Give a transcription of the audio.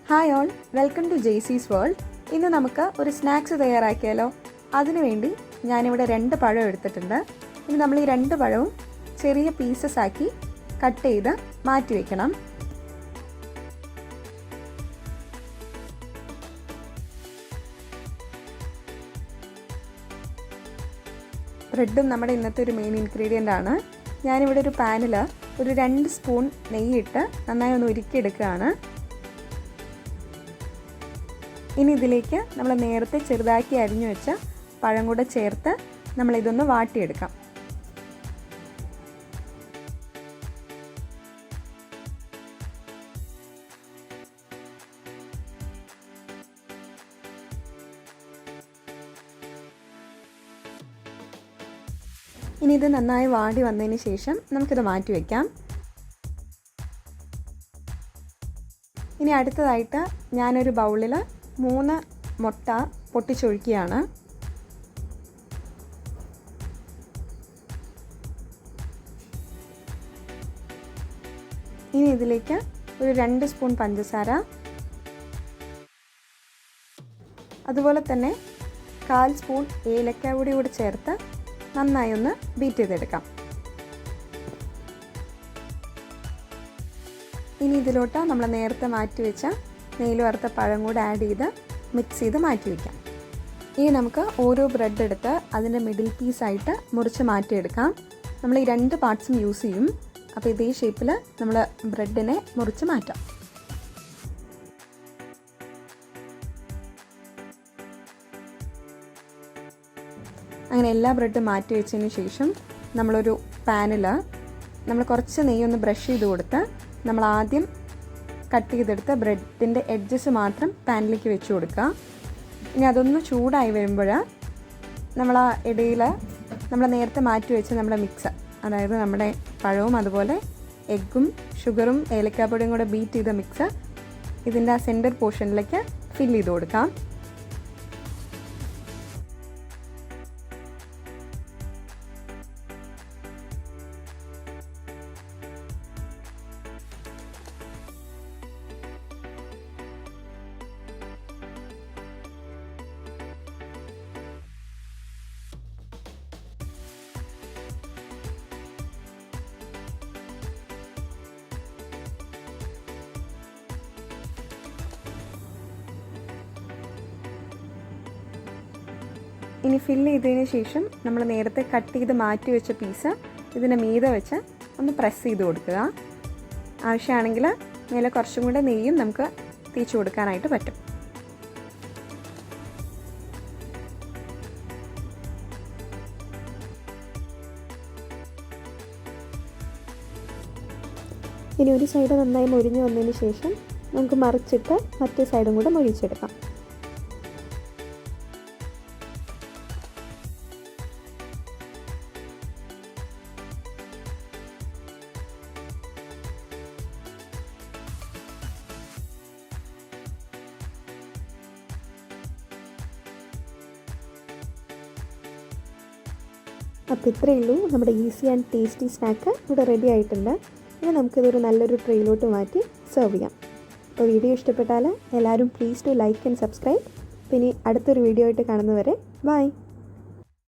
Hi all, welcome to Jaycee's world. ഇന്ന് നമുക്ക് ഒരു സ്നാക്സ് തയ്യാറാക്കിയാലോ. അതിനുവേണ്ടി ഞാനിവിടെ 2 പഴം എടുത്തിട്ടുണ്ട്. ഇനി നമ്മൾ ഈ 2 പഴവും ചെറിയ പീസസ് ആക്കി കട്ട് ചെയ്ത് മാറ്റി വയ്ക്കണം. ബ്രെഡും നമ്മുടെ ഇന്നത്തെ ഒരു മെയിൻ ഇൻഗ്രീഡിയൻ്റ് ആണ്. ഞാനിവിടെ ഒരു പാനിൽ ഒരു 2 സ്പൂൺ നെയ്യിട്ട് നന്നായി ഒന്ന് ഉരുക്കിയെടുക്കുകയാണ്. ഇനി ഇതിലേക്ക് നമ്മൾ നേരത്തെ ചെറുതാക്കി അരിഞ്ഞു വെച്ച പഴം കൂടെ ചേർത്ത് നമ്മളിതൊന്ന് വാട്ടിയെടുക്കാം. ഇനി ഇത് നന്നായി വാടി വന്നതിന് ശേഷം നമുക്കിത് മാറ്റി വയ്ക്കാം. ഇനി അടുത്തതായിട്ട് ഞാനൊരു ബൗളിൽ 3 മുട്ട പൊട്ടിച്ചൊഴിക്കുകയാണ്. ഇനി ഇതിലേക്ക് ഒരു 2 സ്പൂൺ പഞ്ചസാര, അതുപോലെ തന്നെ 1/4 സ്പൂൺ ഏലക്ക പൊടി കൂടി ചേർത്ത് നന്നായി ഒന്ന് ബീറ്റ് ചെയ്തെടുക്കാം. ഇനി ഇതിലോട്ട് നമ്മൾ നേരത്തെ മാറ്റി വെച്ച നെയ്യിൽ വറുത്ത പഴം കൂടെ ആഡ് ചെയ്ത് മിക്സ് ചെയ്ത് മാറ്റി വയ്ക്കാം. ഇനി നമുക്ക് ഓരോ ബ്രെഡ് എടുത്ത് അതിൻ്റെ മിഡിൽ പീസായിട്ട് മുറിച്ച് മാറ്റിയെടുക്കാം. നമ്മൾ ഈ 2 പാർട്സും യൂസ് ചെയ്യും. അപ്പോൾ ഇതേ ഷേപ്പിൽ നമ്മൾ ബ്രെഡിനെ മുറിച്ച് മാറ്റാം. അങ്ങനെ എല്ലാ ബ്രെഡും മാറ്റി വെച്ചതിന് ശേഷം നമ്മളൊരു പാനിൽ നമ്മൾ കുറച്ച് നെയ്യൊന്ന് ബ്രഷ് ചെയ്ത് കൊടുത്ത് നമ്മൾ ആദ്യം കട്ട് ചെയ്തെടുത്ത് ബ്രെഡിൻ്റെ എഡ്ജസ് മാത്രം പാനിലേക്ക് വെച്ച് കൊടുക്കുക. ഇനി അതൊന്ന് ചൂടായി വരുമ്പോൾ നമ്മൾ ആ ഇടയിൽ നമ്മൾ നേരത്തെ മാറ്റി വെച്ച് നമ്മുടെ മിക്സ്, അതായത് നമ്മുടെ പഴവും അതുപോലെ എഗ്ഗും ഷുഗറും ഏലക്കാപ്പൊടിയും കൂടെ ബീറ്റ് ചെയ്ത മിക്സ് ഇതിൻ്റെ ആ സെൻറ്റർ പോർഷനിലേക്ക് ഫില്ല് ചെയ്ത് കൊടുക്കാം. ഇനി ഫില്ല് ചെയ്തതിന് ശേഷം നമ്മൾ നേരത്തെ കട്ട് ചെയ്ത് മാറ്റി വെച്ച പീസ് ഇതിൻ്റെ മീതെ വെച്ച് ഒന്ന് പ്രസ് ചെയ്ത് കൊടുക്കുക. ആവശ്യമാണെങ്കിൽ മേലെ കുറച്ചും കൂടെ നെയ്യും നമുക്ക് തേച്ച് കൊടുക്കാനായിട്ട് പറ്റും. ഇനി ഒരു സൈഡ് നന്നായി മൊരിഞ്ഞ് വന്നതിന് ശേഷം നമുക്ക് മറിച്ചിട്ട് മറ്റേ സൈഡും കൂടെ മൊരിച്ചെടുക്കാം. അപ്പോൾ ഇത്രയേ ഉള്ളൂ, നമ്മുടെ ഈസി ആൻഡ് ടേസ്റ്റി സ്നാക്ക് ഇവിടെ റെഡി ആയിട്ടുണ്ട്. ഇനി നമുക്കിതൊരു നല്ലൊരു ട്രേയിലോട്ട് മാറ്റി സെർവ് ചെയ്യാം. അപ്പോൾ വീഡിയോ ഇഷ്ടപ്പെട്ടാൽ എല്ലാവരും please to like and subscribe. പിന്നെ അടുത്തൊരു വീഡിയോ ആയിട്ട് കാണുന്നവരെ ബൈ.